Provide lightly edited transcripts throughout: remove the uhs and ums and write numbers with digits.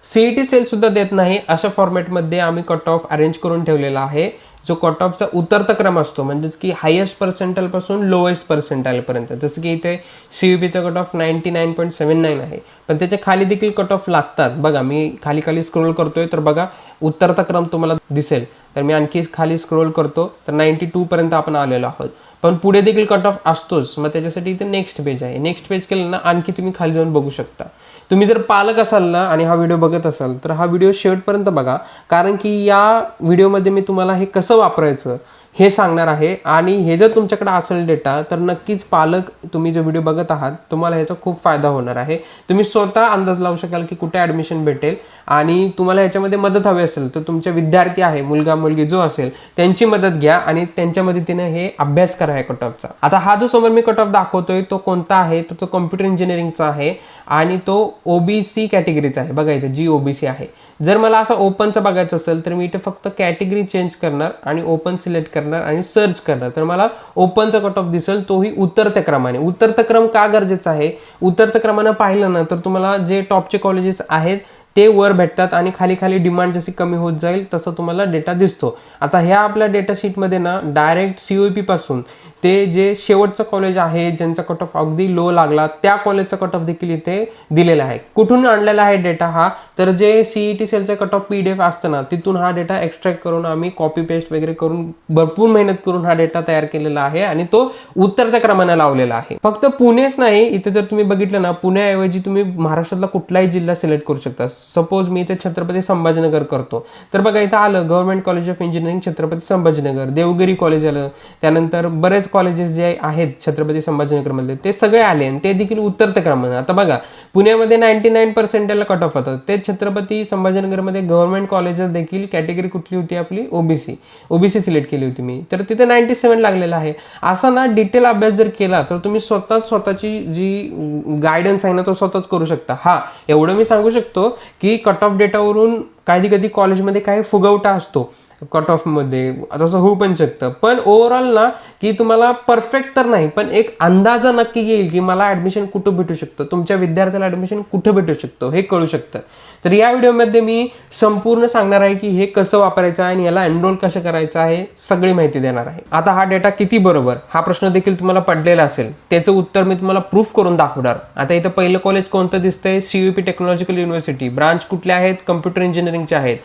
CET sale सुद्धा देत नाही अशा फॉर्मॅटमध्ये आम्ही कट ऑफ अरेंज करून ठेवलेला आहे, जो कट ऑफचा उतरता क्रम असतो, म्हणजेच की हायेस्ट पर्सेंटाईल पासून लोएस्ट पर्सेंटाईल पर्यंत. जसं की इथे CUPचा कट ऑफ 99.79 आहे, पण त्याच्या खाली देखील कट ऑफ लागतात. बघा मी खाली खाली स्क्रोल करतोय तर बघा उतरता क्रम तुम्हाला दिसेल. तर मी आणखी खाली स्क्रोल करतो तर 92 पर्यंत आपण आलेलो आहोत, पण पुढे देखील कट ऑफ असतोच. मग त्याच्यासाठी इथे नेक्स्ट पेज आहे. नेक्स्ट पेज केलं ना आणखी तुम्ही खाली जाऊन बघू शकता. तुम्ही जर पालक असाल ना आणि हा व्हिडिओ बघत असाल तर हा व्हिडिओ शेवटपर्यंत बघा, कारण की या व्हिडिओमध्ये मी तुम्हाला हे कसं वापरायचं हे सांगणार आहे. आणि हे जर तुमच्याकडे असेल डेटा तर नक्कीच पालक तुम्ही जो व्हिडिओ बघत आहात तुम्हाला ह्याचा खूप फायदा होणार आहे. तुम्ही स्वतः अंदाज लावू शकाल की कुठे ॲडमिशन भेटेल. आणि तुम्हाला ह्याच्यामध्ये मदत हवी असेल तर तुमच्या विद्यार्थी आहे, मुलगा मुलगी जो असेल त्यांची मदत घ्या आणि त्यांच्या मदतीने हे अभ्यास करा कट ऑफचा. आता हा जो समोर मी कट ऑफ दाखवतोय तो कोणता आहे, तर तो कॉम्प्युटर इंजिनिअरिंगचा आहे आणि तो OBC कॅटेगरीचा आहे. बघा इथे जी OBC आहे. जर मला असं ओपनचं बघायचं असेल तर मी इथे फक्त कॅटेगरी चेंज करणार आणि ओपन सिलेक्ट करणार आणि सर्च करणार, तर मला ओपनचा कट ऑफ दिसेल, तोही उतरत्या क्रमाने. उतरता क्रम का गरजेचा आहे? उतरत्या क्रमाने पाहिलं ना तर तुम्हाला जे टॉपचे कॉलेजेस आहेत ते वर भेटतात आणि खाली खाली डिमांड जशी कमी होत जाईल तसं तुम्हाला डेटा दिसतो. आता ह्या आपल्या डेटा शीटमध्ये ना डायरेक्ट CUP पासून ते जे शेवटचं कॉलेज आहे ज्यांचा कट ऑफ अगदी लो लागला त्या कॉलेजचा कट ऑफ देखील इथे दिलेला आहे. कुठून आणलेला आहे डेटा हा? तर जे CET सेलचा कट ऑफ PDF असतं ना तिथून हा डेटा एक्स्ट्रॅक्ट करून आम्ही कॉपी पेस्ट वगैरे करून भरपूर मेहनत करून हा डेटा तयार केलेला आहे आणि तो उतरत्या क्रमाने लावलेला आहे. फक्त पुणेच नाही, इथे जर तुम्ही बघितलं ना पुण्याऐवजी तुम्ही महाराष्ट्रातला कुठलाही जिल्हा सिलेक्ट करू शकता. सपोज मी इथे छत्रपती संभाजीनगर करतो तर बघा इथं आलं government college of engineering Chhatrapati Sambhajinagar, Devgiri college आलं, त्यानंतर बरेच कॉलेजेस जे आहेत छत्रपती संभाजीनगरमधले ते सगळे आले आणि ते देखील उतरत्या क्रमाने. आता बघा पुण्यामध्ये 99% कट ऑफ होतं, ते छत्रपती संभाजीनगरमध्ये गव्हर्नमेंट कॉलेजेस देखील कॅटेगरी कुठली होती आपली ओबीसी सिलेक्ट केली होती मी, तर तिथे 97 लागलेला आहे. असा ना डिटेल अभ्यास जर केला तर तुम्ही स्वतःची जी गायडन्स आहे ना तो स्वतःच करू शकता. हा एवढं मी सांगू शकतो की कट ऑफ डेटावरून कधी कधी कॉलेजमध्ये काही फुगवटा असतो कट ऑफमध्ये, तसं होऊ पण शकतं. पण ओव्हरऑल ना की तुम्हाला परफेक्ट तर नाही पण एक अंदाजा नक्की येईल की मला ॲडमिशन कुठं भेटू शकतं, तुमच्या विद्यार्थ्याला ॲडमिशन कुठं भेटू शकतं हे कळू शकतं. तर या व्हिडिओमध्ये मी संपूर्ण सांगणार आहे की हे कसं वापरायचं आहे आणि याला एनरोल कसं करायचं आहे, सगळी माहिती देणार आहे. आता हा डेटा किती बरोबर हा प्रश्न देखील तुम्हाला पडलेला असेल, त्याचं उत्तर मी तुम्हाला प्रूफ करून दाखवणार. आता इथं पहिलं कॉलेज कोणतं दिसतंय? CUP technological university. ब्रांच कुठले आहेत? कम्प्युटर इंजिनिअरिंगचे आहेत.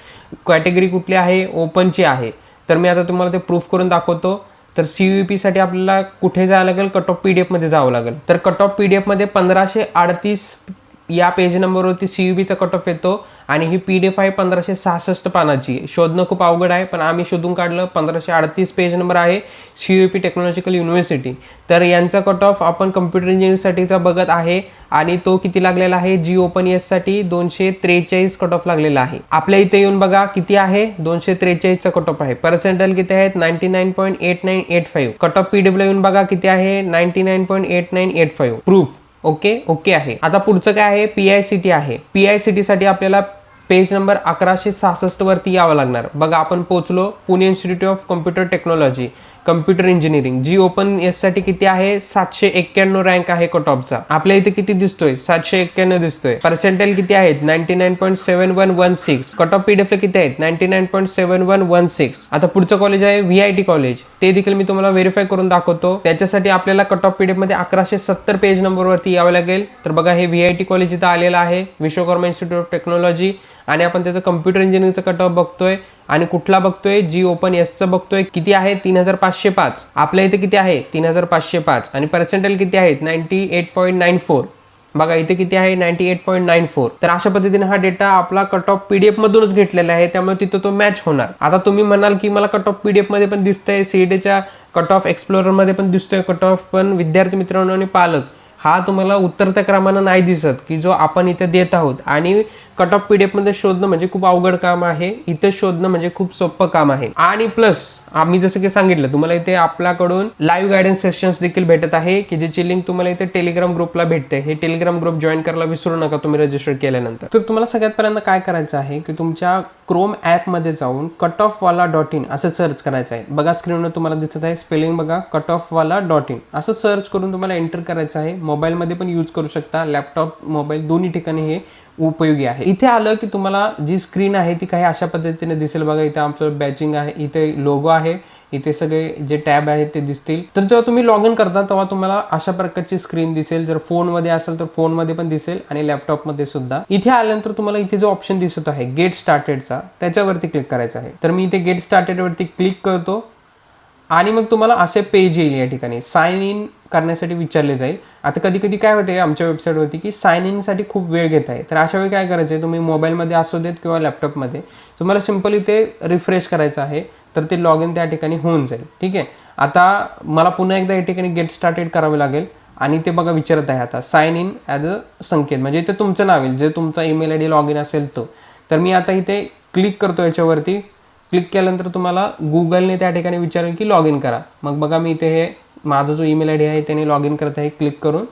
कॅटेगरी कुठली आहे? ओपनची आहे. तर मी आता तुम्हाला ते प्रूफ करून दाखवतो. तर CUP साठी आपल्याला कुठे जावं लागेल? कट ऑफ PDF मध्ये जावं लागेल. तर कट ऑफ PDF मध्ये 1538 या पेज नंबरवरती CUPचा कट ऑफ येतो आणि ही PDF आहे 1566 पानाची. शोधणं खूप अवघड आहे पण आम्ही शोधून काढलं. 1538 पेज नंबर आहे CUP टेक्नॉलॉजिकल युनिव्हर्सिटी. तर यांचा कट ऑफ आपण कम्प्युटर इंजिनिअरिंगसाठीचा बघत आहे आणि तो किती लागलेला आहे? जी ओपन एस साठी 243 कट ऑफ लागलेला आहे. आपल्या इथे येऊन बघा किती आहे? 243चा कट ऑफ आहे. पर्सेंटाईल किती आहेत? 99.8985. कट ऑफ PW येऊन बघा किती आहे? 99.8985. प्रूफ ओके आहे. आता पुढचं काय आहे? PICT आहे. PICT साठी आपल्याला पेज नंबर 1166 वरती यावं लागणार. बघा आपण पोहोचलो. Pune institute of computer technology computer engineering. G open S साठी किती आहे? 791 रँक आहे कट ऑफचा. आपल्या इथे किती दिसतोय? 791 दिसतोय. पर्सेंटाईल किती आहेत? 99.7116. कट ऑफ PDF किती आहेत? 99.7116. आता पुढचं कॉलेज आहे VIT कॉलेज. ते देखील मी तुम्हाला व्हेरीफाय करून दाखवतो. त्याच्यासाठी आपल्याला कट ऑफ PDF मध्ये 1170 पेज नंबरवरती यावं लागेल. तर बघा हे VIT कॉलेज इथं आलेलं आहे, विश्वकर्मा इन्स्टिट्यूट ऑफ टेक्नॉलॉजी. आणि आपण त्याचं कम्प्युटर इंजिनिअरिंगचं कट ऑफ बघतोय आणि कुठला बघतोय? जी ओपन एसचं बघतोय. किती आहे? 3505. आपल्या इथे किती आहे? 3505. आणि पर्सेंटाईल किती आहेत? 98.94. बघा इथे किती आहे? 98.94. तर अशा पद्धतीने हा डेटा आपला कट ऑफ PDF मधूनच घेतलेला आहे, त्यामुळे तिथं तो मॅच होणार. आता तुम्ही म्हणाल की मला कट ऑफ PDF मध्ये पण दिसतंय, CETच्या कट ऑफ एक्सप्लोरर मध्ये पण दिसतोय कट ऑफ, पण विद्यार्थी मित्रांनो आणि पालक हा तुम्हाला उतरत्या क्रमानं नाही दिसत की जो आपण इथे देत आहोत. आणि कट ऑफ PDF मध्ये शोधणं म्हणजे खूप अवघड काम आहे, इथे शोधणं म्हणजे खूप सोपं काम आहे. आणि प्लस आम्ही जसं की सांगितलं तुम्हाला इथे आपल्याकडून लाईव्ह गायडन्स सेशन्स देखील भेटत आहे की ज्याची लिंक तुम्हाला इथे टेलिग्राम ग्रुपला भेटते. हे टेलिग्राम ग्रुप जॉईन करायला विसरू नका तुम्ही रजिस्टर केल्यानंतर. तर तुम्हाला सगळ्यात पहिल्यांदा काय करायचं आहे की तुमच्या क्रोम ॲपमध्ये जाऊन cutoffwala.in असं सर्च करायचं आहे. बघा स्क्रीनवर तुम्हाला दिसत आहे स्पेलिंग बघा, cutoffwala.in असं सर्च करून तुम्हाला एंटर करायचं आहे. मोबाईलमध्ये पण यूज करू शकता, लॅपटॉप मोबाईल दोन्ही ठिकाणी हे उपयोगी आहे. इथे आलं की तुम्हाला जी स्क्रीन आहे ती काही अशा पद्धतीने दिसेल बघा. इथे आमचं बॅचिंग आहे, इथे लोगो आहे, इथे सगळे जे टॅब आहेत ते दिसतील. तर जेव्हा तुम्ही लॉग इन करता तेव्हा तुम्हाला अशा प्रकारची स्क्रीन दिसेल. जर फोनमध्ये असेल तर फोनमध्ये पण दिसेल आणि लॅपटॉपमध्ये सुद्धा. इथे आल्यानंतर तुम्हाला इथे जो ऑप्शन दिसत आहे गेट स्टार्टेडचा, त्याच्यावरती क्लिक करायचं आहे. तर मी इथे गेट स्टार्टेडवरती क्लिक करतो आणि मग तुम्हाला असे पेज येईल. या ठिकाणी साइन इन करण्यासाठी विचारले जाईल. आता कधी कधी काय होते आमच्या वेबसाईटवरती की साइन इनसाठी खूप वेळ घेत आहे. तर अशा वेळी काय करायचं आहे, तुम्ही मोबाईलमध्ये असू देत किंवा लॅपटॉपमध्ये, तुम्हाला सिम्पली ते रिफ्रेश करायचं आहे. तर ते लॉग इन त्या ठिकाणी होऊन जाईल. ठीक आहे. आता मला पुन्हा एकदा या ठिकाणी गेट स्टार्टेड करावे लागेल आणि ते बघा विचारत आहे आता साइन इन ॲज अ संकेत, म्हणजे इथे तुमचं नाव येईल, जे तुमचा email I D log in असेल तो. तर मी आता इथे क्लिक करतो याच्यावरती. क्लिक केल्यानंतर तुम्हाला गुगलने त्या ठिकाणी विचारेल की लॉग इन करा. मग बघा मी इथे हे माझा जो ईमेल आय डी आहे त्याने लॉग इन करत आहे क्लिक करून.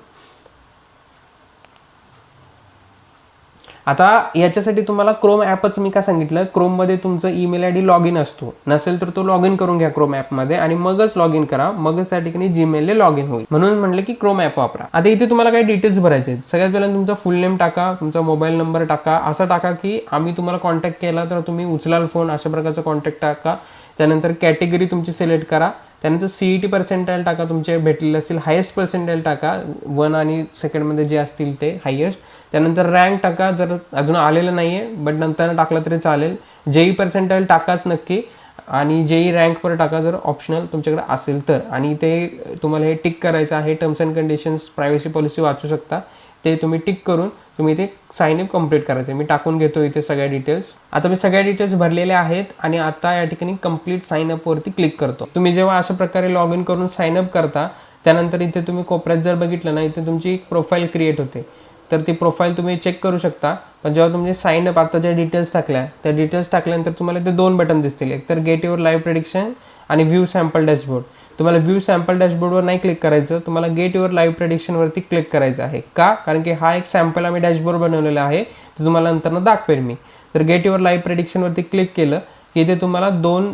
आता याच्यासाठी तुम्हाला क्रोम ॲपच मी काय सांगितलं, क्रोममध्ये तुमचं email I D log in असतो, नसेल तर तो लॉग इन करून घ्या क्रोम ॲपमध्ये आणि मगच लॉग इन करा, मगच त्या ठिकाणी जीमेलने लॉग इन होईल. म्हणून म्हटलं की क्रोम ॲप वापरा. आता इथे तुम्हाला काही डिटेल्स भरायचे आहेत. सगळ्यात पहिल्यांदा तुमचा फुल नेम टाका, तुमचा मोबाईल नंबर टाका, असं टाका की आम्ही तुम्हाला कॉन्टॅक्ट केला तर तुम्ही उचलाल फोन, अशा प्रकारचा कॉन्टॅक्ट टाका. त्यानंतर कॅटेगरी तुमची सिलेक्ट करा. त्यानंतर CET पर्सेंटाईल टाका, तुमचे भेटलेले असतील. हायेस्ट पर्सेंटाईल टाका, 1 आणि 2मध्ये जे असतील ते हायेस्ट. त्यानंतर रँक टाका, जर अजून आलेलं नाही आहे बट नंतर टाकलं तरी चालेल. JEE पर्सेंटाईल टाकाच नक्की आणि JEE रँकवर टाका जर ऑप्शनल तुमच्याकडे असेल तर. आणि ते तुम्हाला हे टिक करायचं आहे. Terms and conditions, privacy policy वाचू शकता, ते तुम्ही टिक करून तुम्ही इथे साइन अप कंप्लीट करायचं. मी टाकून घेतो इथे सगळ्या डिटेल्स. आता मी सगळ्या डिटेल्स भरलेल्या आहेत आणि आता या ठिकाणी कंप्लीट साइन अपवरती क्लिक करतो. तुम्ही जेव्हा अशा प्रकारे लॉग इन करून साइन अप करता त्यानंतर इथे तुम्ही कोपऱ्यात जर बघितलं ना, इथे तुमची एक प्रोफाईल क्रिएट होते. तर ती प्रोफाईल तुम्ही चेक करू शकता. पण जेव्हा तुम्ही साइन अप आता ज्या डिटेल्स टाकल्या त्या डिटेल्स टाकल्यानंतर तुम्हाला इथे 2 बटन दिसतील, एक तर गेट युअर लाईव्ह प्रेडिक्शन आणि व्ह्यू सॅम्पल डॅशबोर्ड. तुम्हाला व्ह्यू सॅम्पल डॅशबोर्डवर नाही क्लिक करायचं, तुम्हाला गेट युअर लाईव्ह प्रेडिक्शनवरती क्लिक करायचं आहे. का? कारण की हा एक सॅम्पल आम्ही डॅशबोर्ड बनवलेला आहे, तो तुम्हाला नंतर दाखवेल मी. तर गेट युअर लाईव्ह प्रेडिक्शनवरती क्लिक केलं की इथे तुम्हाला 2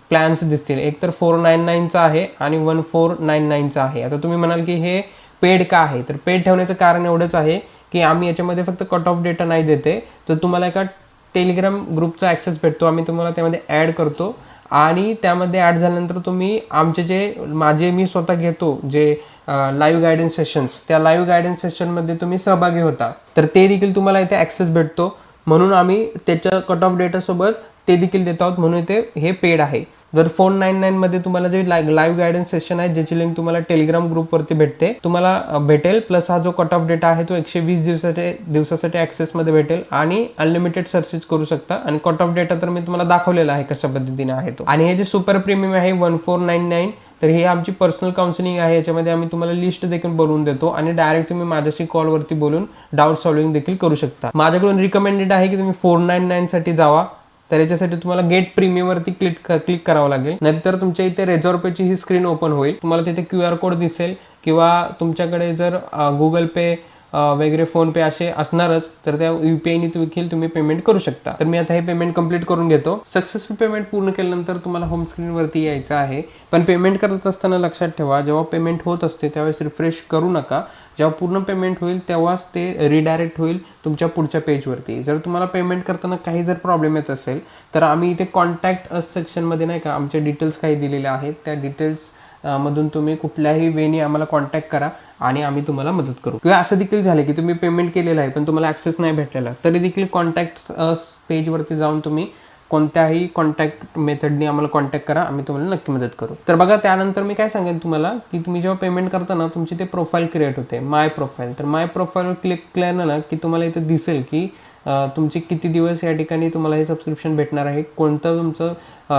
प्लॅन्स दिसतील, एक तर 499चा आहे आणि 1499चा आहे. आता तुम्ही म्हणाल की हे पेड का आहे, तर पेड ठेवण्याचं कारण एवढंच आहे की आम्ही याच्यामध्ये फक्त कट ऑफ डेटा नाही देते, तर तुम्हाला एका टेलिग्राम ग्रुपचा ॲक्सेस भेटतो, आम्ही तुम्हाला त्यामध्ये ॲड करतो आणि त्यामध्ये ॲड झाल्यानंतर तुम्ही आमचे जे मी स्वतः घेतो जे लाईव्ह गायडन्स सेशन्स, त्या लाईव्ह गायडन्स सेशनमध्ये तुम्ही सहभागी होता, तर ते देखील तुम्हाला इथे ॲक्सेस भेटतो. म्हणून आम्ही त्याच्या कट ऑफ डेटासोबत ते देखील देत आहोत, म्हणून ते हे पेड आहे. जर 499मध्ये तुम्हाला जे लाईव्ह गायडन्स सेशन आहे ज्याची लिंक तुम्हाला टेलिग्राम ग्रुपवरती तुम्हाला भेटेल, प्लस हा जो कट ऑफ डेटा आहे तो 120 दिवसासाठी ॲक्सेसमध्ये भेटेल आणि अनलिमिटेड सर्चेस करू शकता. आणि कट ऑफ डेटा तर मी तुम्हाला दाखवलेला आहे कशा पद्धतीने आहे तो. आणि हे जे सुपर प्रीमियम आहे 1499, तर ही आमची पर्सनल काउन्सिलिंग आहे. याच्यामध्ये आम्ही तुम्हाला लिस्ट देखील बनवून देतो आणि डायरेक्ट तुम्ही माझ्याशी कॉलवरती बोलून डाऊट सॉल्विंग देखील करू शकता. माझ्याकडून रिकमेंडेड आहे की तुम्ही 499साठी जावा. तर याच्यासाठी तुम्हाला गेट प्रीमियमवरती क्लिक करावं लागेल, नाहीतर तुमच्या इथे रेझॉर्ट पेची ही स्क्रीन ओपन होईल. तुम्हाला तिथे QR कोड दिसेल किंवा तुमच्याकडे जर गुगल पे वगैरे फोनपे असे असणारच, तर त्या UPIने देखील तुम्ही पेमेंट करू शकता. तर मी आता हे पेमेंट कंप्लीट करून घेतो. सक्सेसफुल पेमेंट पूर्ण केल्यानंतर तुम्हाला होम स्क्रीनवरती यायचं आहे. पण पेमेंट करत असताना लक्षात ठेवा, जेव्हा पेमेंट होत असते त्यावेळेस रिफ्रेश करू नका. जेव्हा पूर्ण पेमेंट होईल तेव्हाच ते रिडायरेक्ट होईल तुमच्या पुढच्या पेजवरती. जर तुम्हाला पेमेंट करताना काही जर प्रॉब्लेम येत असेल तर आम्ही इथे कॉन्टॅक्ट अस सेक्शनमध्ये नाही का आमचे डिटेल्स काही दिलेले आहेत, त्या डिटेल्स मधून तुम्ही कुठल्याही वेनी आम्हाला कॉन्टॅक्ट करा आणि आम्ही तुम्हाला मदत करू. किंवा असं देखील झालं की तुम्ही पेमेंट केलेलं आहे पण तुम्हाला ॲक्सेस नाही भेटलेला, तरी देखील कॉन्टॅक्ट पेजवरती जाऊन तुम्ही कोणत्याही कॉन्टॅक्ट मेथडने आम्हाला कॉन्टॅक्ट करा, आम्ही तुम्हाला नक्की मदत करू. तर बघा त्यानंतर मी काय सांगेन तुम्हाला की तुम्ही जेव्हा पेमेंट करताना तुमची ते प्रोफाईल क्रिएट होते, माय प्रोफाईल. तर माय प्रोफाईलवर क्लिक केलं ना की तुम्हाला इथे दिसेल की तुमचे किती दिवस या ठिकाणी तुम्हाला हे सबस्क्रिप्शन भेटणार आहे, कोणतं तुमचं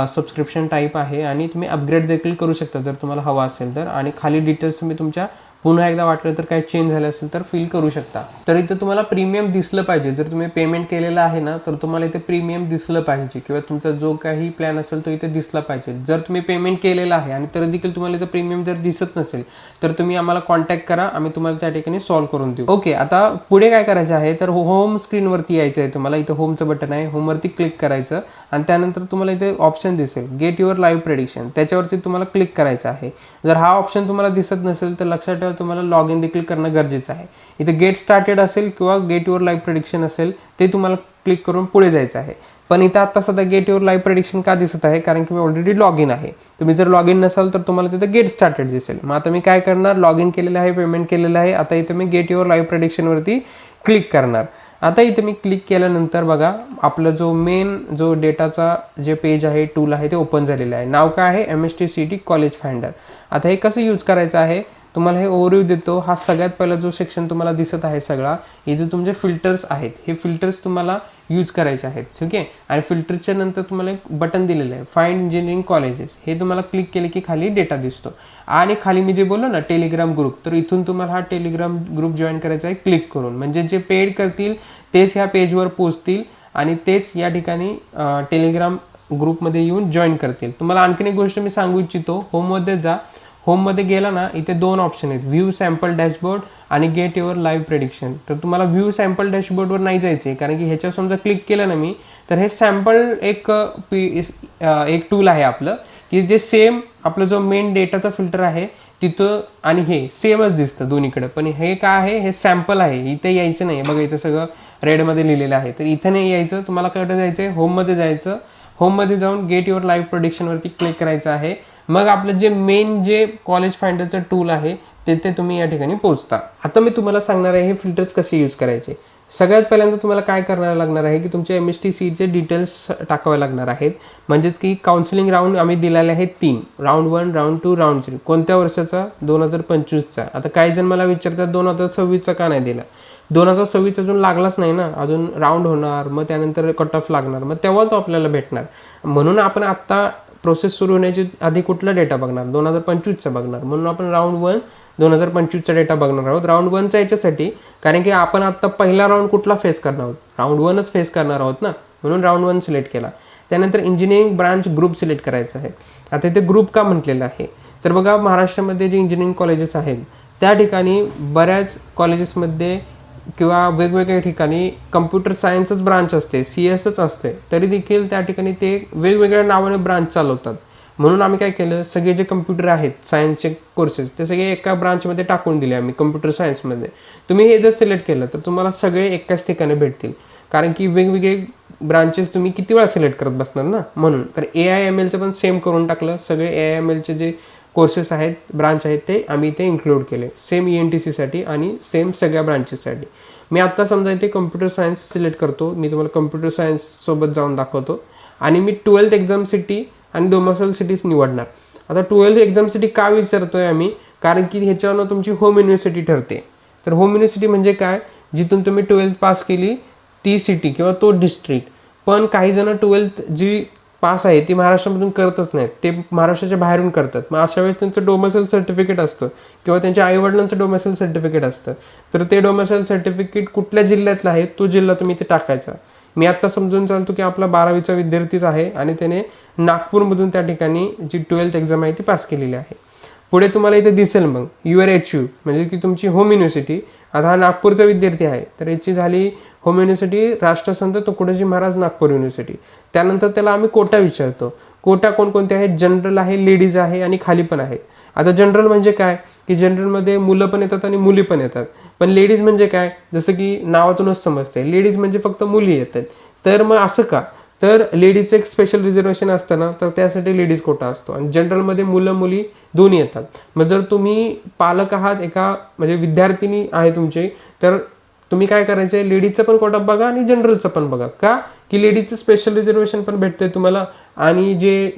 सबस्क्रिप्शन टाईप आहे आणि तुम्ही अपग्रेड देखील करू शकता जर तुम्हाला हवा असेल तर. आणि खाली डिटेल्स तुम्ही तुमच्या पुन्हा एकदा वाटलं तर काही चेंज झालं असेल तर फिल करू शकता. तर इथं तुम्हाला प्रीमियम दिसलं पाहिजे. जर तुम्ही पेमेंट केलेलं आहे ना तर तुम्हाला इथे प्रीमियम दिसलं पाहिजे किंवा तुमचा जो काही प्लॅन असेल तो इथे दिसला पाहिजे. जर तुम्ही पेमेंट केलेलं आहे आणि तरी देखील तुम्हाला इथं प्रीमियम जर दिसत नसेल तर तुम्ही आम्हाला कॉन्टॅक्ट करा, आम्ही तुम्हाला त्या ठिकाणी सॉल्व्ह करून देऊ. ओके, आता पुढे काय करायचं आहे तर होम स्क्रीनवरती यायचं आहे तुम्हाला. इथं होमचं बटन आहे, होमवरती क्लिक करायचं आणि त्यानंतर तुम्हाला इथे ऑप्शन दिसेल गेट युअर लाईव्ह प्रेडिक्शन, त्याच्यावरती तुम्हाला क्लिक करायचं आहे. जर हा ऑप्शन तुम्हाला दिसत नसेल तर लक्षात ठेवा तुम्हाला लॉग इन देखील करणं गरजेचं आहे. इथे गेट स्टार्टेड असेल किंवा गेट युअर लाईव्ह प्रेडिक्शन असेल ते तुम्हाला क्लिक करून पुढे जायचं आहे. पण इथं आता सध्या गेट युअर लाईव्ह प्रेडिक्शन का दिसत आहे, कारण की मी ऑलरेडी लॉग इन आहे. तुम्ही जर लॉग इन नसाल तर तुम्हाला तिथं गेट स्टार्टेड दिसेल. मग आता मी काय करणार, लॉग इन केलेलं आहे, पेमेंट केलेलं आहे. आता इथे मी गेट युअर लाईव्ह प्रेडिक्शनवरती क्लिक करणार. आता इथे मी क्लिक केल्यानंतर बघा आपला जो मेन जो डेटाचा जे पेज आहे, टूल आहे ते ओपन झालेलं आहे. नाव काय आहे, MST CET कॉलेज फाइंडर. आता हे कसं यूज करायचं आहे तुम्हाला हे ओव्हरव्ह्यू देतो. हा सगळ्यात पहिला जो सेक्शन तुम्हाला दिसत आहे सगळा, इथे तुमचे फिल्टर्स आहेत. हे फिल्टर्स तुम्हाला यूज करायचे आहेत. ठीक आहे. आणि फिल्टरच्या नंतर तुम्हाला एक बटन दिलेलं आहे फाइंड इंजिनिअरिंग कॉलेजेस. हे तुम्हाला क्लिक केले की खाली डेटा दिसतो. आणि खाली मी जे बोललो ना टेलिग्राम ग्रुप, तर इथून तुम्हाला हा टेलिग्राम ग्रुप जॉईन करायचा आहे क्लिक करून. म्हणजे जे पेड करतील तेच ह्या पेजवर पोहोचतील आणि तेच या ठिकाणी टेलिग्राम ग्रुपमध्ये येऊन जॉईन करतील. तुम्हाला आणखीन एक गोष्ट मी सांगू इच्छितो, होममध्ये जा. होममध्ये गेला ना इथे 2 ऑप्शन आहेत, व्ह्यू सॅम्पल डॅशबोर्ड आणि गेट युअर लाईव्ह प्रेडिक्शन. तर तुम्हाला व्ह्यू सॅम्पल डॅशबोर्डवर नाही जायचं आहे, कारण की ह्याच्यावर समजा क्लिक केलं ना मी, तर हे सॅम्पल एक टूल आहे आपलं, की जे सेम आपलं जो मेन डेटाचा फिल्टर आहे तिथं आणि हे सेमच दिसतं दोन्हीकडे. पण हे काय आहे, हे सॅम्पल आहे, इथे यायचं नाही. बघा इथं सगळं रेडमध्ये लिहिलेलं आहे. तर इथं नाही यायचं, तुम्हाला कुठं जायचं आहे, होममध्ये जायचं. होममध्ये जाऊन गेट युअर लाईव्ह प्रेडिक्शनवरती क्लिक करायचं आहे. मग आपलं जे मेन जे कॉलेज फाइंडरचं टूल आहे तिथे तुम्ही या ठिकाणी पोहोचता. आता मी तुम्हाला सांगणार आहे हे फिल्टर्स कसे यूज करायचे. सगळ्यात पहिल्यांदा तुम्हाला काय करायला लागणार आहे की तुमचे MST CETचे डिटेल्स टाकावे लागणार आहेत. म्हणजेच की काउन्सिलिंग राऊंड आम्ही दिलेले आहेत 3, राऊंड 1, राऊंड 2, राऊंड 3. कोणत्या वर्षाचा, 2025चा. आता काही जण मला विचारतात 2026चा का नाही दिला. 2026 अजून लागलाच नाही ना, अजून राऊंड होणार, मग त्यानंतर कट ऑफ लागणार, मग तेव्हा तो आपल्याला भेटणार. म्हणून आपण आत्ता प्रोसेस सुरू होण्याची आधी कुठला डेटा बघणार, 2025चा बघणार. म्हणून आपण राऊंड 1 2025चा डेटा बघणार आहोत. राऊंड 1चा याच्यासाठी कारण की आपण आत्ता पहिला राऊंड कुठला फेस करणार आहोत, राऊंड 1च फेस करणार आहोत ना, म्हणून राऊंड 1 सिलेक्ट केला. त्यानंतर इंजिनिअरिंग ब्रांच ग्रुप सिलेक्ट करायचं आहे. आता इथे ग्रुप का म्हटलेलं आहे, तर बघा महाराष्ट्रामध्ये जे इंजिनिअरिंग कॉलेजेस आहेत त्या ठिकाणी बऱ्याच कॉलेजेसमध्ये किंवा वेगवेगळ्या ठिकाणी कम्प्युटर सायन्सच ब्रांच असते, CS असते, तरी देखील त्या ठिकाणी ते वेगवेगळ्या नावाने ब्रांच चालवतात. म्हणून आम्ही काय केलं, सगळे जे कम्प्युटर आहेत सायन्सचे कोर्सेस ते सगळे एका ब्रांचमध्ये टाकून दिले आम्ही कम्प्युटर सायन्समध्ये. तुम्ही हे जर सिलेक्ट केलं तर तुम्हाला सगळे एकाच ठिकाणी भेटतील, कारण की वेगवेगळे ब्रांचेस तुम्ही किती वेळा सिलेक्ट करत बसणार ना, म्हणून. तर AI/MLचं पण सेम करून टाकलं. सगळे AI/MLचे जे कोर्सेस आहेत, ब्रांच आहेत ते आम्ही इथे इन्क्लूड केले, सेम ENTCसाठी आणि सेम सगळ्या ब्रांचेससाठी. मी आत्ता समजा इथे कम्प्युटर सायन्स सिलेक्ट करतो. मी तुम्हाला कम्प्युटर सायन्ससोबत जाऊन दाखवतो. आणि मी 12th एक्झाम सिटी आणि डोमेसाइल सिटीज निवडणार. आता 12th एक्झाम सिटी का विचारतोय आम्ही, कारण की ह्याच्यावरनं तुमची होम युनिव्हर्सिटी ठरते. तर होम युनिव्हर्सिटी म्हणजे काय, जिथून तुम्ही 12th पास केली ती सिटी किंवा तो डिस्ट्रिक्ट. पण काही जण 12th जी पास आहे ती महाराष्ट्रामधून करतच नाहीत, ते महाराष्ट्राच्या बाहेरून करतात. मग अशा वेळेस त्यांचं डोमेसाइल सर्टिफिकेट असतं किंवा त्यांच्या आईवडिलांचं डोमेसाइल सर्टिफिकेट असतं. तर ते डोमेसाइल सर्टिफिकेट कुठल्या जिल्ह्यातलं आहे तो जिल्हा तुम्ही इथे टाकायचा. मी आत्ता समजून चालतो की आपला 12वीचा विद्यार्थीच आहे आणि त्याने नागपूरमधून त्या ठिकाणी जी 12th एक्झाम आहे ती पास केलेली आहे. पुढे तुम्हाला इथे दिसेल मग युअर HU म्हणजे की तुमची होम युनिव्हर्सिटी. आता हा नागपूरचा विद्यार्थी आहे तर याची झाली होम युनिव्हर्सिटी राष्ट्रसंत तुकडोजी महाराज नागपूर युनिव्हर्सिटी. त्यानंतर त्याला आम्ही कोटा विचारतो. कोटा कोणकोणते आहेत, जनरल आहे, लेडीज आहे आणि खाली पण आहेत. आता जनरल म्हणजे काय की जनरलमध्ये मुलं पण येतात आणि मुली पण येतात. पण लेडीज म्हणजे काय, जसं की नावातूनच समजते, लेडीज म्हणजे फक्त मुली येतात. तर मग असं का, तर लेडीजचं एक स्पेशल रिझर्वेशन असतं ना, तर त्यासाठी लेडीज कोटा असतो. आणि जनरलमध्ये मुलं मुली दोन्ही येतात. मग जर तुम्ही पालक आहात, एका म्हणजे विद्यार्थिनी आहे तुमची, तर तुम्ही काय करायचं आहे, लेडीजचं पण कोटा बघा आणि जनरलचं पण बघा. का की लेडीजचं स्पेशल रिझर्वेशन पण भेटते तुम्हाला आणि जे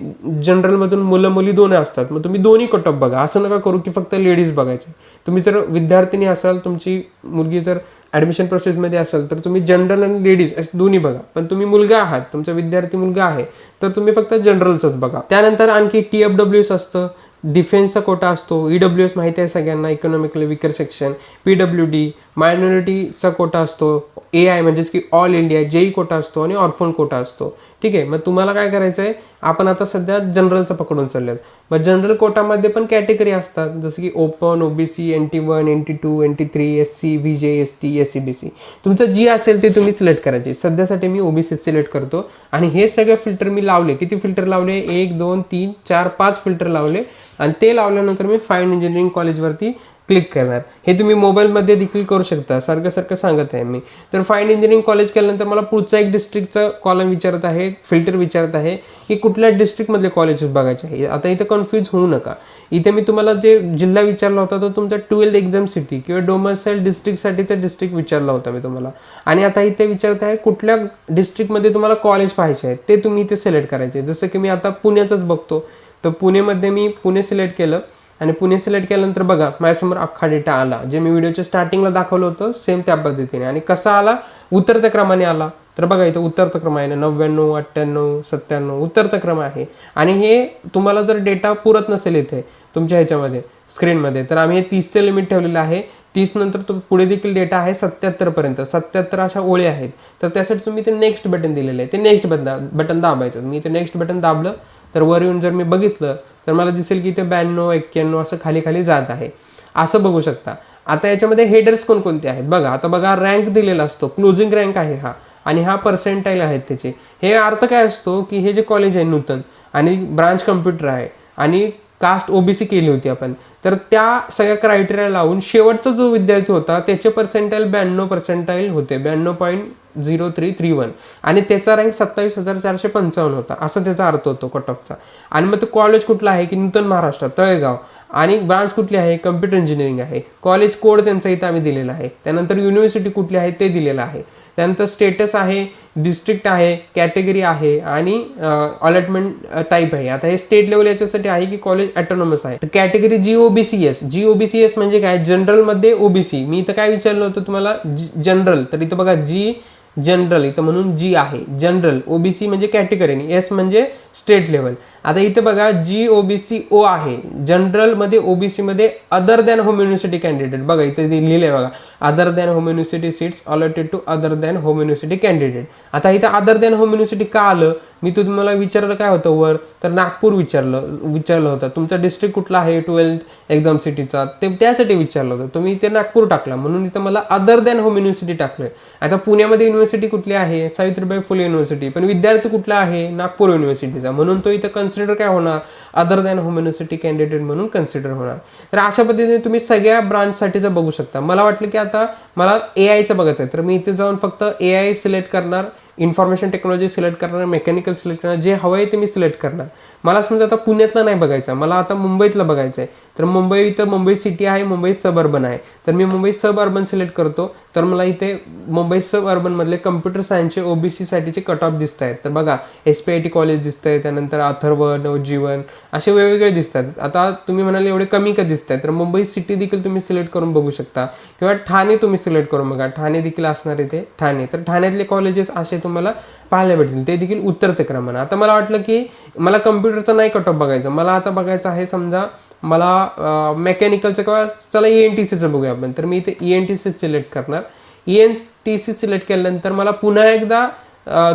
जनरलमधून मुलं मुली दोन्ही असतात. मग तुम्ही दोन्ही कट ऑफ बघा, असं नका करू की फक्त लेडीज बघायचे. तुम्ही जर विद्यार्थिनी असाल, तुमची मुलगी जर ॲडमिशन प्रोसेसमध्ये असेल तर तुम्ही जनरल आणि लेडीज असे दोन्ही बघा. पण तुम्ही मुलगा आहात, तुमचा विद्यार्थी मुलगा आहे, तर तुम्ही फक्त जनरलचंच बघा. त्यानंतर आणखी TFWS असतं, डिफेन्सचा कोटा असतो, EWS माहिती आहे सगळ्यांना, इकॉनॉमिकली विकर सेक्शन, PWD मायनॉरिटीचा कोटा असतो, AI म्हणजेच की ऑल इंडिया JEE कोटा असतो आणि ऑर्फन कोटा असतो. ठीक आहे. मग तुम्हाला काय करायचं आहे, आपण आता सध्या जनरलचं पकडून चाललेत. मग जनरल कोटामध्ये पण कॅटेगरी असतात, जसं की open, OBC, NT1, NT2, NT3, SC, VJ, ST, SCBC. तुमचं जी असेल ते तुम्ही सिलेक्ट करायचे. सध्यासाठी मी OBC सिलेक्ट करतो आणि हे सगळे फिल्टर मी लावले. किती फिल्टर लावले, 1 2 3 4 5 फिल्टर लावले. आणि ते लावल्यानंतर मी फाइंड इंजिनिअरिंग कॉलेजवरती क्लिक करणार. हे तुम्ही मोबाईलमध्ये देखील करू शकता, सारखं सांगत आहे मी. तर फाइंड इंजिनिअरिंग कॉलेज केल्यानंतर मला पुढचा एक डिस्ट्रिक्टचा कॉलम विचारत आहे, फिल्टर विचारत आहे की कुठल्या डिस्ट्रिक्टमधले कॉलेजेस बघायचे आहे. आता इथं कन्फ्यूज होऊ नका. इथे मी तुम्हाला जे जिल्हा विचारला होता तो तुमचा 12th एक्झाम सिटी किंवा डोमेसाइल डिस्ट्रिक्टसाठीचा डिस्ट्रिक्ट विचारला होता मी तुम्हाला. आणि आता इथे विचारत आहे कुठल्या डिस्ट्रिक्टमध्ये तुम्हाला कॉलेज पाहायचे आहे ते तुम्ही इथे सिलेक्ट करायचे. जसं की मी आता पुण्याचंच बघतो, तर पुणेमध्ये मी पुणे सिलेक्ट केलं आणि पुणे सिलेक्ट केल्यानंतर बघा माझ्यासमोर अख्खा डेटा आला, जे मी व्हिडिओच्या स्टार्टिंगला दाखवलं होतं सेम त्या पद्धतीने. आणि कसा आला, उतरत्या क्रमाने आला. तर बघा इथं उतरता क्रम आहे ना, 99, 98, 97 उतरता क्रम आहे. आणि हे तुम्हाला जर डेटा पुरत नसेल इथे तुमच्या ह्याच्यामध्ये स्क्रीनमध्ये, तर आम्ही हे 30चे लिमिट ठेवलेलं आहे. 30 नंतर तो पुढे देखील डेटा आहे 77 पर्यंत, 77 अशा ओळी आहेत. तर त्यासाठी तुम्ही ते नेक्स्ट बटन दिलेलं आहे, ते नेक्स्ट बटन दाबायचं. मी ते नेक्स्ट बटन दाबलं तर वर येऊन जर मी बघितलं तर मला दिसेल की ते 92, 91 असं खाली खाली जात आहे. असं बघू शकता. आता याच्यामध्ये हेडर्स कोणकोणते आहेत बघा. आता बघा रँक दिलेला असतो, क्लोजिंग रँक आहे हा, आणि हा पर्सेंटाईल आहेत त्याचे. हे अर्थ काय असतो की हे जे कॉलेज आहे नूतन आणि ब्रांच कम्प्युटर आहे आणि कास्ट ओबीसी केली होती आपण, तर त्या सगळ्या क्रायटेरिया लावून शेवटचा जो विद्यार्थी होता त्याचे पर्सेंटाईल 92 पर्सेंटाईल होते, 92.0331, आणि त्याचा रँक 27,455 होता. असं त्याचा अर्थ होतो कट ऑफचा. आणि मग तो कॉलेज कुठला आहे की नूतन महाराष्ट्र तळेगाव, आणि ब्रांच कुठली आहे, कम्प्युटर इंजिनिअरिंग आहे. कॉलेज कोड त्यांचा इथं आम्ही दिलेला आहे. त्यानंतर युनिव्हर्सिटी कुठली आहे ते दिलेलं आहे. त्यानंतर स्टेटस आहे, डिस्ट्रिक्ट आहे, कॅटेगरी आहे आणि अलॉटमेंट टाईप आहे. आता हे स्टेट लेवल याच्यासाठी आहे की कॉलेज ऑटोनॉमस आहे. तर कॅटेगरी GOBCS. GOBCS म्हणजे काय, जनरलमध्ये ओबीसी. मी इथं काय विचारलं होतं तुम्हाला, जनरल. तर इथं बघा जी जनरल, इथं म्हणून जी आहे जनरल. ओबीसी म्हणजे कॅटेगरी आणि एस म्हणजे स्टेट लेवल. आता इथे बघा GOBCO आहे, जनरल मध्ये ओबीसी मध्ये other than home university candidate. बघा इथे लिहिलंय बघा, other than home university seats allotted to other than home university candidate. आता इथं अदर दॅन होम युनिव्हर्सिटी का आलं, मी तुम्हाला विचारलं काय होतं वर, तर नागपूर विचारलं होतं. तुमचा डिस्ट्रिक्ट कुठला आहे 12th एक्झाम सिटीचा, ते त्यासाठी विचारलं होतं. तुम्ही इथे नागपूर टाकला म्हणून इथं मला अदर दॅन होम युनिव्हर्सिटी टाकलंय. आता पुण्यामध्ये युनिव्हर्सिटी कुठली आहे, सावित्रीबाई फुले युनिव्हर्सिटी, पण विद्यार्थी कुठला आहे, नागपूर युनिव्हर्सिटीचा, म्हणून तो इथं कन्सिडर काय होणार, other than home university candidate म्हणून कन्सिडर होणार. तर अशा पद्धतीने तुम्ही सगळ्या ब्रांचसाठीचं बघू शकता. मला वाटलं की आता मला AIचं बघायचं आहे, तर मी इथे जाऊन फक्त AI सिलेक्ट करणार, इन्फॉर्मेशन टेक्नॉलॉजी सिलेक्ट करणार, मेकॅनिकल सिलेक्ट करणार, जे हवं आहे ते मी सिलेक्ट करणार. मला समजा आता पुण्यातलं नाही बघायचं, मला आता मुंबईतलं बघायचं आहे. तर मुंबई, इथं मुंबई सिटी आहे, मुंबई सब अर्बन आहे, तर मी मुंबई सब अर्बन सिलेक्ट करतो. तर मला इथे मुंबई सब अर्बन मधले कम्प्युटर सायन्सचे OBC साठीचे कट ऑफ दिसत आहेत. तर बघा SPIT कॉलेज दिसत आहे, त्यानंतर अथर्व, नवजीवन असे वेगवेगळे दिसतात. आता तुम्ही म्हणाले एवढे कमी का दिसत आहेत, तर मुंबई सिटी देखील तुम्ही सिलेक्ट करून बघू शकता, किंवा ठाणे तुम्ही सिलेक्ट करून बघा, ठाणे देखील असणार इथे ठाणे. तर ठाण्यातले कॉलेजेस असे तुम्हाला पाहायला भेटतील, ते देखील उतरते क्रमानं. आता मला वाटलं की मला कम्प्युटरचा नाही कट ऑफ बघायचं, मला आता बघायचं आहे समजा मला मेकॅनिकलचं किंवा चला ENTCचं बघूया आपण. तर मी इथे ENTC सिलेक्ट करणार. ENTC सिलेक्ट केल्यानंतर मला पुन्हा एकदा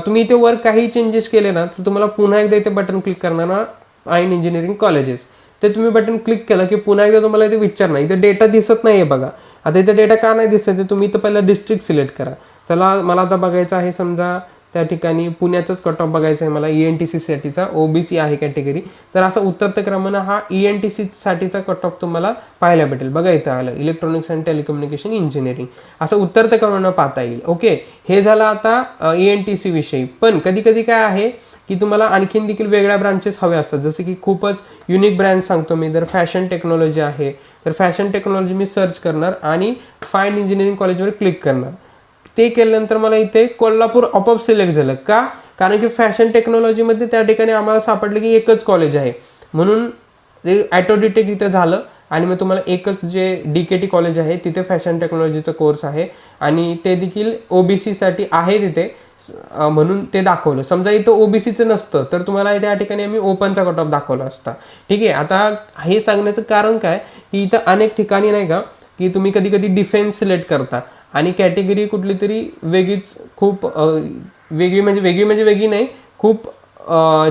तुम्ही इथे वर काही चेंजेस केले ना तर तुम्हाला पुन्हा एकदा इथे बटन क्लिक करणार ना, फाइंड इंजिनिअरिंग कॉलेजेस. ते तुम्ही बटन क्लिक केलं की पुन्हा एकदा तुम्हाला इथे विचारणार, इथे डेटा दिसत नाहीये बघा. आता इथे डेटा का नाही दिसत आहे, तुम्ही इथं पहिला डिस्ट्रिक्ट सिलेक्ट करा. चला मला आता बघायचं आहे समजा त्या ठिकाणी पुण्याचाच कट ऑफ बघायचं आहे मला, ENTC साठीचा, OBC आहे कॅटेगरी. तर असं उतरत्या क्रमानं हा ENTC साठीचा कट ऑफ तुम्हाला पाहायला भेटेल. बघा इथं आलं इलेक्ट्रॉनिक्स अँड टेलिकम्युनिकेशन इंजिनिअरिंग, असं उतरत्या क्रमानं पाहता येईल. ओके, हे झालं आता ENTC विषयी. पण कधी कधी काय आहे की तुम्हाला आणखीन देखील वेगळ्या ब्रांचेस हवे असतात, जसे की खूपच युनिक ब्रँच सांगतो मी. तर फॅशन टेक्नॉलॉजी आहे, तर फॅशन टेक्नॉलॉजी मी सर्च करणार आणि फाइंड इंजिनिअरिंग कॉलेजवर क्लिक करणार. ते केल्यानंतर मला इथे कोल्हापूर आपोआप सिलेक्ट झालं का, कारण की फॅशन टेक्नॉलॉजीमध्ये त्या ठिकाणी आम्हाला सापडलं की एकच कॉलेज आहे, म्हणून ते ॲटो डिटेक्ट इथं झालं. आणि मग तुम्हाला एकच जे DKT कॉलेज आहे तिथे फॅशन टेक्नॉलॉजीचा कोर्स आहे आणि ते देखील OBC साठी आहे तिथे, म्हणून ते दाखवलं. समजा इथं OBCचं नसतं तर तुम्हाला त्या ठिकाणी आम्ही ओपनचा कट ऑफ दाखवला असता. ठीक आहे, आता हे सांगण्याचं कारण काय की इथं अनेक ठिकाणी नाही का की तुम्ही कधी कधी डिफेन्स सिलेक्ट करता आणि कॅटेगरी कुठली तरी वेगळीच, खूप वेगळी नाही, खूप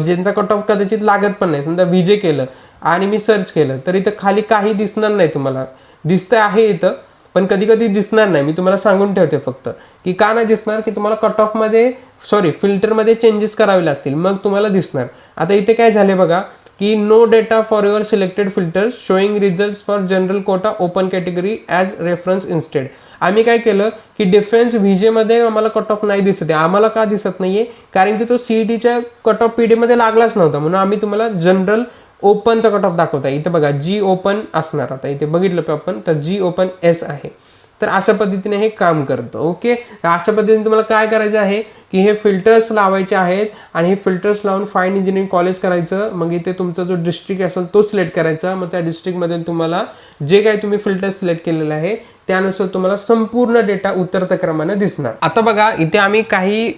ज्यांचा कट ऑफ कदाचित लागत पण नाही. समजा VJ केलं आणि मी सर्च केलं तर इथं खाली काही दिसणार नाही. तुम्हाला दिसतं आहे इथं, पण कधी कधी दिसणार नाही. मी तुम्हाला सांगून ठेवते फक्त की का नाही दिसणार, की तुम्हाला कट ऑफमध्ये फिल्टरमध्ये चेंजेस करावे लागतील, मग तुम्हाला दिसणार. आता इथे काय झाले बघा की no data for your selected filters showing result for general quota open category as reference instead. आम्ही काय केलं की डिफेन्स व्हीजेमध्ये आम्हाला कट ऑफ नाही दिसत आहे. आम्हाला का दिसत नाहीये, कारण की तो सीईटीच्या कट ऑफ पीडीमध्ये लागलाच नव्हता, म्हणून आम्ही तुम्हाला जनरल ओपनचा कट ऑफ दाखवता. इथे बघा जी ओपन असणार, आता इथे बघितलं आपण तर जी ओपन एस आहे. तर अशा पद्धतीने हे काम करतं. ओके, अशा पद्धतीने तुम्हाला काय करायचं आहे की हे फिल्टर्स लावायचे आहेत आणि हे फिल्टर्स लावून फाईन इंजिनिअरिंग कॉलेज करायचं. मग इथे तुमचा जो डिस्ट्रिक्ट असेल तो सिलेक्ट करायचा. मग त्या डिस्ट्रिक्टमध्ये तुम्हाला जे काही तुम्ही फिल्टर सिलेक्ट केलेलं आहे त्यानुसार तुम्हाला संपूर्ण डेटा उतरत्या क्रमाने दिसणार. आता बघा इथे आम्ही काही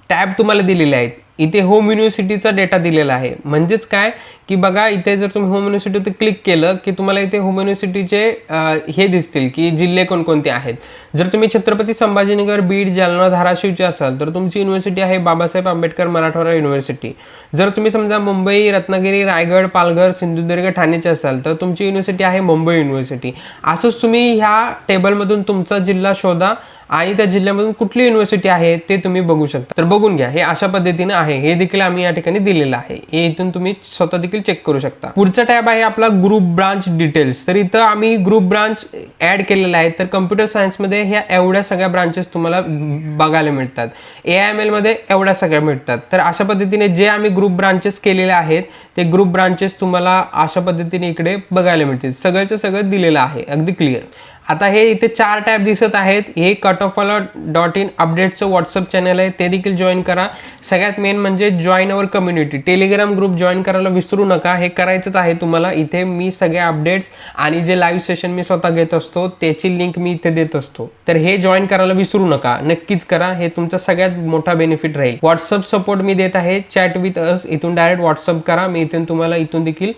टॅब तुम्हाला दिलेले आहेत. इथे होम युनिव्हर्सिटीचा डेटा दिलेला आहे. म्हणजेच काय की बघा इथे जर तुम्ही होम युनिव्हर्सिटीवर क्लिक केलं की तुम्हाला इथे होम युनिव्हर्सिटीचे हे दिसतील की जिल्हे कोणकोणते आहेत. जर तुम्ही छत्रपती संभाजीनगर, बीड, जालना, धाराशिवचे असाल तर तुमची युनिव्हर्सिटी आहे बाबासाहेब आंबेडकर मराठवाडा युनिव्हर्सिटी. जर तुम्ही समजा मुंबई, रत्नागिरी, रायगड, पालघर, सिंधुदुर्ग, ठाणेचे असाल तर तुमची युनिव्हर्सिटी आहे मुंबई युनिव्हर्सिटी. असंच तुम्ही ह्या टेबलमधून तुमचा जिल्हा शोधा आणि त्या जिल्ह्यामधून कुठली युनिव्हर्सिटी आहे ते तुम्ही बघू शकता. तर बघून घ्या, हे अशा पद्धतीने आहे. हे देखील आम्ही या ठिकाणी दिलेलं आहे. हे इथून तुम्ही स्वतः देखील चेक करू शकता. पुढचा टॅब आहे आपला ग्रुप ब्रांच डिटेल्स. तर इथं आम्ही ग्रुप ब्रांच ऍड केलेला आहे. तर कम्प्युटर सायन्समध्ये ह्या एवढ्या सगळ्या ब्रांचेस तुम्हाला बघायला मिळतात. AIML मध्ये एवढ्या सगळ्या मिळतात. तर अशा पद्धतीने जे आम्ही ग्रुप ब्रांचेस केलेले आहेत ते ग्रुप ब्रांचेस तुम्हाला अशा पद्धतीने इकडे बघायला मिळतील. सगळ्याचं सगळं दिलेलं आहे, अगदी क्लिअर. आता हे इथे 4 टॅब दिसत आहेत. हे cutoffwala.in अपडेटचं व्हॉट्सअप चॅनल आहे, ते देखील जॉईन करा. सगळ्यात मेन म्हणजे join our community, Telegram group join करायला विसरू नका. हे करायचंच आहे तुम्हाला. इथे मी सगळे अपडेट्स आणि जे लाईव्ह सेशन मी स्वतः घेत असतो त्याची लिंक मी इथे देत असतो. तर हे जॉईन करायला विसरू नका, नक्कीच करा. हे तुमचा सगळ्यात मोठा बेनिफिट राहील. व्हॉट्सअप सपोर्ट मी देत आहे, चॅट विथ अस. इथून डायरेक्ट व्हॉट्सअप करा, मी इथून तुम्हाला इथून देखील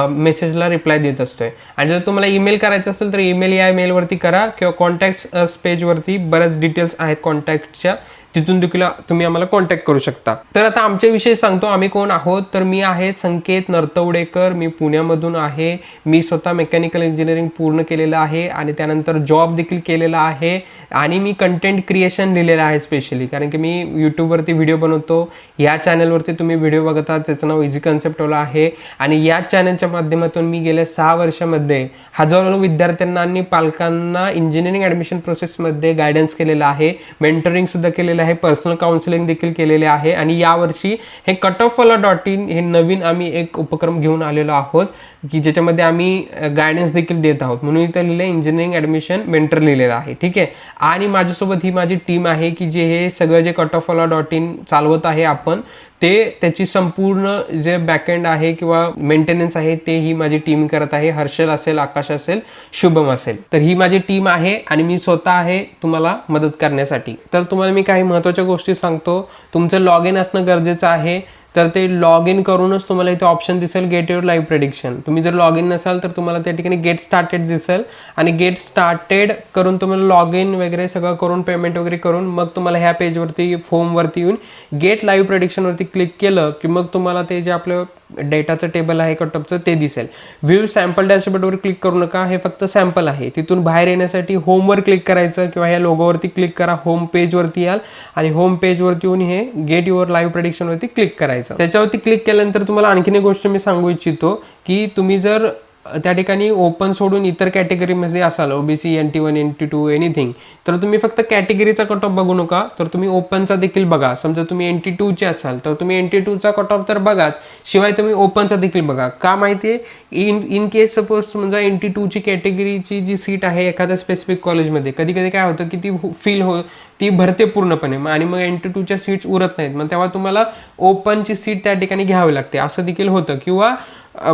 मेसेजला रिप्लाय देत असतोय. आणि जर तुम्हाला ईमेल करायचं असेल तर ईमेल या मेलवरती करा किंवा कॉन्टॅक्ट अस पेजवरती बऱ्याच डिटेल्स आहेत कॉन्टॅक्टच्या, तिथून देखील तुम्ही आम्हाला कॉन्टॅक्ट करू शकता. तर आता आमच्या विषयी सांगतो, आम्ही कोण आहोत. तर मी आहे संकेत नरतवडेकर, मी पुण्यामधून आहे. मी स्वतः मेकॅनिकल इंजिनिअरिंग पूर्ण केलेलं आहे आणि त्यानंतर जॉब देखील केलेला आहे. आणि मी कंटेंट क्रिएशन लिहिलेलं आहे स्पेशली, कारण की मी यूट्यूबवरती व्हिडिओ बनवतो. या चॅनलवरती तुम्ही व्हिडिओ बघता, त्याचं नाव इझी कन्सेप्टवाला आहे. आणि या चॅनलच्या माध्यमातून मी गेल्या 6 वर्षामध्ये हजारो विद्यार्थ्यांना आणि पालकांना इंजिनिअरिंग ॲडमिशन प्रोसेसमध्ये गायडन्स केलेलं आहे, मेंटरिंग सुद्धा केलेलं आहे, पर्सनल काउन्सिलिंग देखील केलेले आहे. आणि यावर्षी हे cutoffwala.in हे नवीन आम्ही एक उपक्रम घेऊन आलेलो आहोत की ज्याच्यामध्ये आम्ही गायडन्स देखील देत आहोत. म्हणून इथं लिहिलं इंजिनिअरिंग ॲडमिशन मेंटर लिहिलेलं आहे, ठीक आहे. आणि माझ्यासोबत ही माझी टीम आहे की जे हे सगळं जे cutoffwala.in चालवत आहे आपण, ते त्याची संपूर्ण जे बॅकएंड आहे किंवा मेंटेनन्स आहे ते ही माझी टीम करत आहे. हर्षल असेल, आकाश असेल, शुभम असेल. तर ही माझी टीम आहे आणि मी स्वतः आहे तुम्हाला मदत करण्यासाठी. तर तुम्हाला मी काही महत्त्वाच्या गोष्टी सांगतो. तुमचं लॉग इन असणं गरजेचं आहे. तर ते लॉग इन करूनच तुम्हाला इथे ऑप्शन दिसेल गेट युअर लाईव्ह प्रेडिक्शन. तुम्ही जर लॉग इन नसाल तर तुम्हाला त्या ठिकाणी गेट स्टार्टेड दिसेल आणि गेट स्टार्टेड करून तुम्हाला लॉग इन वगैरे सगळं करून पेमेंट वगैरे करून मग तुम्हाला ह्या पेजवरती फॉर्मवरती येऊन गेट लाईव्ह प्रेडिक्शनवरती क्लिक केलं की मग तुम्हाला ते जे आपलं डेटाचं टेबल आहे कटऑफचं ते दिसेल. व्ह्यू सॅम्पल डॅशबोर्डवर क्लिक करू नका, हे फक्त सॅम्पल आहे. तिथून बाहेर येण्यासाठी होमवर क्लिक करायचं किंवा ह्या लोगोवरती क्लिक करा, होम पेजवरती याल आणि होम पेजवरती येऊन हे गेट युअर लाईव्ह प्रेडिक्शनवरती क्लिक करायचं. त्याच्यावरती क्लिक केल्यानंतर तुम्हाला आणखीन एक गोष्ट मी सांगू इच्छितो की तुम्ही जर त्या ठिकाणी ओपन सोडून इतर कॅटेगरीमध्ये असाल, OBC, NT1, NT2 एनिथिंग, तर तुम्ही फक्त कॅटेगरीचा कट ऑफ बघू नका, तर तुम्ही ओपनचा देखील बघा. समजा तुम्ही NT2 चे असाल तर तुम्ही NT2चा कट ऑफ तर बघाच, शिवाय तुम्ही ओपनचा देखील बघा. का माहिती आहे, इन केस सपोज समजा NT2ची कॅटेगरीची जी सीट आहे एखाद्या स्पेसिफिक कॉलेजमध्ये, कधी कधी काय होतं की ती भरते पूर्णपणे आणि मग NT2च्या सीट्स उरत नाहीत, मग तेव्हा तुम्हाला ओपनची सीट त्या ठिकाणी घ्यावी लागते, असं देखील होतं. किंवा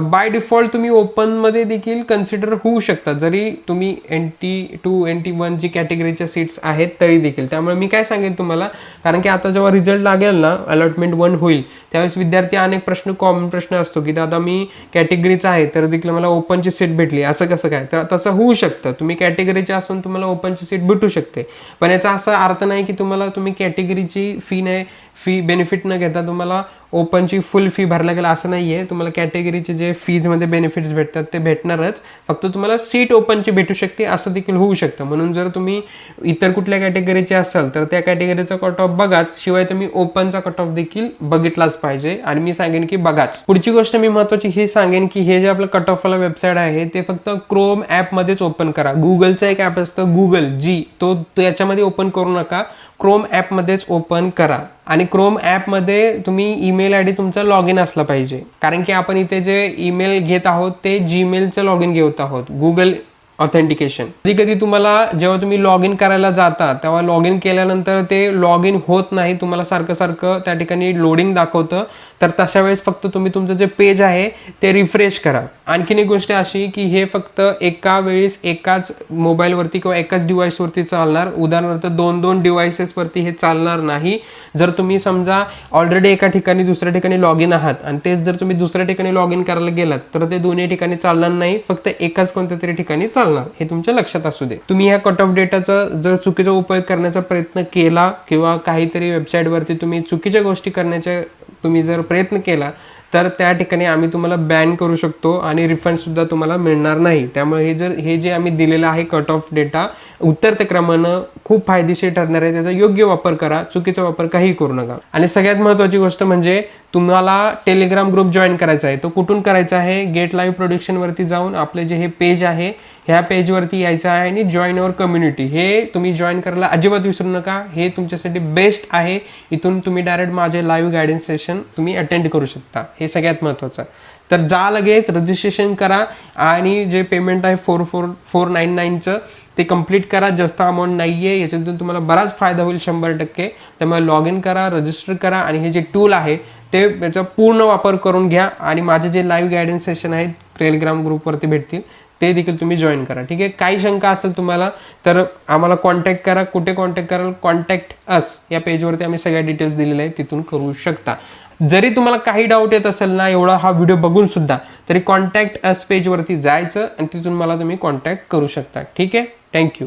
बाय डिफॉल्ट तुम्ही ओपनमध्ये देखील कन्सिडर होऊ शकता जरी तुम्ही NT2, NT1 जी कॅटेगरीच्या सीट्स आहेत तरी देखील. त्यामुळे मी काय सांगेन तुम्हाला, कारण की आता जेव्हा रिझल्ट लागेल ना, अलॉटमेंट 1 होईल, त्यावेळेस विद्यार्थी अनेक कॉमन प्रश्न असतो की दादा मी कॅटेगरीचा आहे तर देखील मला ओपनची सीट भेटली, असं कसं काय. तर तसं होऊ शकतं, तुम्ही कॅटेगरीचे असून तुम्हाला ओपनची सीट भेटू शकते. पण याचा असा अर्थ नाही की तुम्ही कॅटेगरीची फी नाही फी बेनिफिट न घेता तुम्हाला ओपनची फुल फी भरायला गेला असं नाही आहे. तुम्हाला कॅटेगरीचे जे फीजमध्ये बेनिफिट्स भेटतात ते भेटणारच, फक्त तुम्हाला सीट ओपनची भेटू शकते असं देखील होऊ शकतं. म्हणून जर तुम्ही इतर कुठल्या कॅटेगरीचे असाल तर त्या कॅटेगरीचा कट ऑफ बघाच, शिवाय तुम्ही ओपनचा कट ऑफ देखील बघितलाच पाहिजे. आणि मी सांगेन की बघाच. पुढची गोष्ट मी महत्त्वाची हे सांगेन की हे जे आपलं कट ऑफवाला वेबसाईट आहे ते फक्त क्रोम ॲपमध्येच ओपन करा. गुगलचं एक ॲप असतं गुगल जी, तो त्याच्यामध्ये ओपन करू नका, क्रोम ॲपमध्येच ओपन करा. आणि क्रोम ॲपमध्ये तुम्ही ईमेल आय डी तुमचा लॉग इन असला पाहिजे, कारण की आपण इथे जे ईमेल घेत आहोत ते जीमेलचं लॉग इन घेत आहोत, गुगल ऑथेंटिकेशन. कधी कधी तुम्हाला जेव्हा तुम्ही लॉग इन करायला जाता तेव्हा लॉग इन केल्यानंतर ते लॉग इन होत नाही, तुम्हाला सारखं सारखं त्या ठिकाणी लोडिंग दाखवतं. तर तशा वेळेस फक्त तुम्ही तुमचं जे पेज आहे ते रिफ्रेश करा. आणखीन एक गोष्ट अशी की हे फक्त एका वेळेस एकाच मोबाईलवरती किंवा एकाच डिव्हाइसवरती चालणार. उदाहरणार्थ 2-2 डिव्हाइसेसवरती हे चालणार नाही. जर तुम्ही समजा ऑलरेडी एका ठिकाणी दुसऱ्या ठिकाणी लॉग इन आहात आणि तेच जर तुम्ही दुसऱ्या ठिकाणी लॉग इन करायला गेलात तर ते दोन्ही ठिकाणी चालणार नाही, फक्त एकाच कोणत्या तरी ठिकाणी चालणार. हे तुमच्या लक्षात असू दे. तुम्ही ह्या कट ऑफ डेटाचा जर चुकीचा उपयोग करण्याचा प्रयत्न केला किंवा काहीतरी वेबसाईटवरती तुम्ही चुकीच्या गोष्टी करण्याचा तुम्ही जर प्रयत्न केला तर त्या ठिकाणी आम्ही तुम्हाला बॅन करू शकतो आणि रिफंड सुद्धा तुम्हाला मिळणार नाही. त्यामुळे हे जे आम्ही दिलेलं आहे कट ऑफ डेटा उतरत्या क्रमानं खूप फायदेशीर ठरणार आहे. त्याचा योग्य वापर करा, चुकीचा वापर काही करू नका. आणि सगळ्यात महत्त्वाची गोष्ट म्हणजे तुम्हाला टेलिग्राम ग्रुप जॉईन करायचा आहे. तो कुठून करायचा आहे? गेट लाईव्ह प्रोडक्शनवरती जाऊन आपले जे हे पेज आहे ह्या पेजवरती यायचं आहे आणि जॉईन अवर कम्युनिटी हे तुम्ही जॉईन करायला अजिबात विसरू नका. हे तुमच्यासाठी बेस्ट आहे. इथून तुम्ही डायरेक्ट माझे लाईव्ह गायडन्स सेशन तुम्ही अटेंड करू शकता. हे सगळ्यात महत्त्वाचं. तर जा लगेच रजिस्ट्रेशन करा आणि जे पेमेंट आहे 4499चं ते कंप्लीट करा. जास्त अमाऊंट नाही आहे, याच्यातून तुम्हाला बराच फायदा होईल 100%. त्यामुळे लॉग इन करा, रजिस्टर करा आणि हे जे टूल आहे ते याचा पूर्ण वापर करून घ्या. आणि माझे जे लाईव्ह गायडन्स सेशन आहेत टेलिग्राम ग्रुपवरती भेटतील ते देखील तुम्ही जॉईन करा. ठीक आहे. काही शंका असेल तुम्हाला तर आम्हाला कॉन्टॅक्ट करा. कुठे कॉन्टॅक्ट कराल? कॉन्टॅक्ट अस या पेजवरती आम्ही सगळ्या डिटेल्स दिलेले आहेत, तिथून करू शकता. जरी तुम्हाला काही डाऊट येत असेल ना एवढा हा व्हिडिओ बघून सुद्धा, तरी कॉन्टॅक्ट अस पेजवरती जायचं आणि तिथून मला तुम्ही कॉन्टॅक्ट करू शकता. ठीक आहे. थँक्यू.